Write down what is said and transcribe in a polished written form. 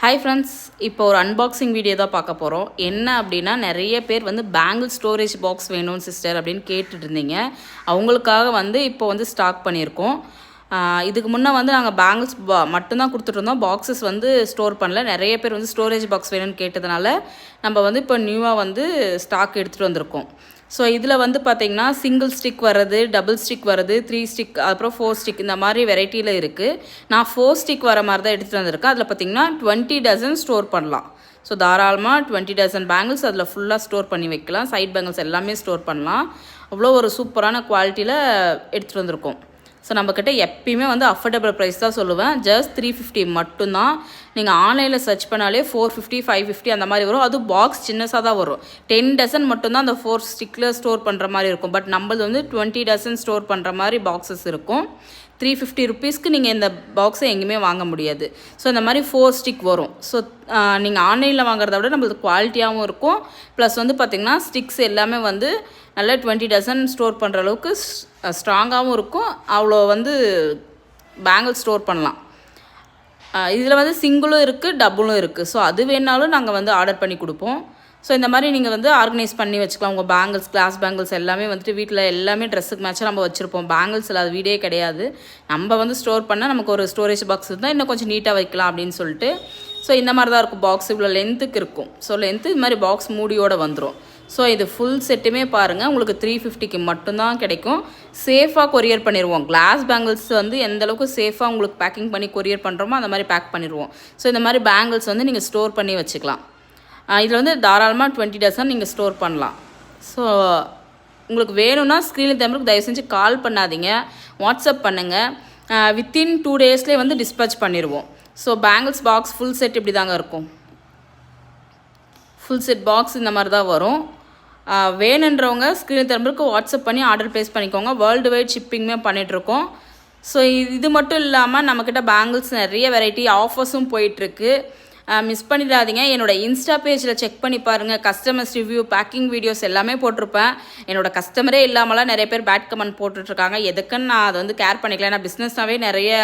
Hi friends, இப்போ ஒரு unboxing video தான் பார்க்க போகிறோம். என்ன அப்படின்னா, நிறைய பேர் வந்து பேங்கிள் ஸ்டோரேஜ் பாக்ஸ் வேணும் சிஸ்டர் அப்படின்னு கேட்டுட்டு இருந்தீங்க. அவங்களுக்காக வந்து இப்போ வந்து ஸ்டாக் பண்ணியிருக்கோம். இதுக்கு முன்னே வந்து நாங்கள் பேங்கிள்ஸ் மட்டும்தான் கொடுத்துட்ருந்தோம். பாக்ஸஸ் வந்து ஸ்டோர் பண்ணல. நிறைய பேர் வந்து ஸ்டோரேஜ் பாக்ஸ் வேணும்னு கேட்டதுனால நம்ம வந்து இப்போ நியூவாக வந்து ஸ்டாக் எடுத்துகிட்டு வந்திருக்கோம். ஸோ இதில் வந்து பார்த்திங்கன்னா சிங்கிள் ஸ்டிக் வர்றது, டபுள் ஸ்டிக் வருது, 3 ஸ்டிக், அப்புறம் 4 ஸ்டிக், இந்த மாதிரி வெரைட்டியில் இருக்குது. நான் 4 ஸ்டிக் வர மாதிரி தான் எடுத்துகிட்டு வந்திருக்கேன். அதில் பார்த்திங்கன்னா 20 டசன் ஸ்டோர் பண்ணலாம். ஸோ தாராளமாக 20 டசன் பேங்கிள்ஸ் அதில் ஃபுல்லாக ஸ்டோர் பண்ணி வைக்கலாம். சைட் பேங்கிள்ஸ் எல்லாமே ஸ்டோர் பண்ணலாம். அவ்வளோ ஒரு சூப்பரான குவாலிட்டியில் எடுத்துகிட்டு வந்திருக்கோம். ஸோ நம்மக்கிட்ட எப்பயுமே வந்து அஃபோர்டபுள் ப்ரைஸ் தான் சொல்லுவேன். ஜஸ்ட் 350 மட்டும்தான். நீங்கள் ஆன்லைனில் சர்ச் பண்ணாலே 450, 550 அந்த மாதிரி வரும். அதுவும் பாக்ஸ் சின்னசாக தான் வரும். 10 டசன் மட்டும்தான் அந்த 4 ஸ்டிக்கில் ஸ்டோர் பண்ணுற மாதிரி இருக்கும். பட் நம்மளது வந்து 20 டசன் ஸ்டோர் பண்ணுற மாதிரி பாக்ஸஸ் இருக்கும். 350 ருப்பீஸ்க்கு நீங்கள் இந்த பாக்ஸை எங்கேயுமே வாங்க முடியாது. ஸோ இந்த மாதிரி 4 ஸ்டிக் வரும். ஸோ நீங்கள் ஆன்லைனில் வாங்குறத விட நம்மளுக்கு குவாலிட்டியாகவும் இருக்கும். ப்ளஸ் வந்து பார்த்திங்கன்னா ஸ்டிக்ஸ் எல்லாமே வந்து நல்லா 20 டசன் ஸ்டோர் பண்ணுற அளவுக்கு ஸ்ட்ராங்காகவும் இருக்கும். அவ்வளோ வந்து பேங்கிள் ஸ்டோர் பண்ணலாம். இதில் வந்து சிங்கிளும் இருக்குது, டபுளும் இருக்குது. ஸோ அது வேணாலும் நாங்கள் வந்து ஆர்டர் பண்ணி கொடுப்போம். ஸோ இந்த மாதிரி நீங்கள் வந்து ஆர்கனைஸ் பண்ணி வச்சுக்கலாம். உங்கள் பேங்கிள்ஸ், கிளாஸ் பேங்கிள்ஸ் எல்லாமே வந்துட்டு வீட்டில் எல்லாமே ட்ரெஸ்ஸுக்கு மேட்சாக நம்ம வச்சுருப்போம். பேங்கிள்ஸில் அது வீடே கிடையாது. நம்ம வந்து ஸ்டோர் பண்ணால் நமக்கு ஒரு ஸ்டோரேஜ் பாக்ஸ் இருந்தால் இன்னும் கொஞ்சம் நீட்டாக வைக்கலாம் அப்படின்னு சொல்லிட்டு. ஸோ இந்த மாதிரி தான் இருக்கும். பாக்ஸ் இவ்வளோ லென்த்துக்கு இருக்கும். ஸோ லென்த்து இது மாதிரி பாக்ஸ் மூடியோடு வந்துடும். ஸோ இது ஃபுல் செட்டுமே பாருங்கள், உங்களுக்கு 350க்கு மட்டும்தான் கிடைக்கும். சேஃபாக கொரியர் பண்ணிடுவோம். கிளாஸ் பேங்கிள்ஸ் வந்து எந்தளவுக்கு சேஃபாக உங்களுக்கு பேக்கிங் பண்ணி கொரியர் பண்ணுறோமோ அந்த மாதிரி பேக் பண்ணிடுவோம். ஸோ இந்த மாதிரி பேங்கிள்ஸ் வந்து நீங்கள் ஸ்டோர் பண்ணி வச்சுக்கலாம். இதில் வந்து தாராளமாக 20 டசன் நீங்கள் ஸ்டோர் பண்ணலாம். ஸோ உங்களுக்கு வேணும்னா ஸ்க்ரீனில் தமிழுக்கு தயவு செஞ்சு கால் பண்ணாதீங்க, வாட்ஸ்அப் பண்ணுங்கள். வித்தின் 2 டேஸ்லேயே வந்து டிஸ்பேச் பண்ணிடுவோம். So bangles box full set இப்படி தாங்க இருக்கும். ஃபுல் செட் பாக்ஸ் இந்த மாதிரி தான் வரும். வேணுன்றவங்க ஸ்க்ரீன் தரம்புக்கு வாட்ஸ்அப் பண்ணி ஆர்டர் ப்ளேஸ் பண்ணிக்கோங்க. வேர்ல்டு வைட் ஷிப்பிங்குமே பண்ணிகிட்ருக்கோம். ஸோ இது மட்டும் இல்லாமல் நம்மக்கிட்ட பேங்கிள்ஸ் நிறைய வெரைட்டி ஆஃபர்ஸும் போயிட்டுருக்கு. மிஸ் பண்ணிடாதீங்க. என்னோடய இன்ஸ்டா பேஜில் செக் பண்ணி பாருங்கள். கஸ்டமர்ஸ் ரிவ்யூ, பேக்கிங் வீடியோஸ் எல்லாமே போட்டிருப்பேன். என்னோடய கஸ்டமரே இல்லாமலாம் நிறைய பேர் பேட் கமெண்ட் போட்டுட்ருக்காங்க. எதுக்குன்னு நான் அதை வந்து கேர் பண்ணிக்கல. ஏன்னா பிஸ்னஸ்னாவே நிறைய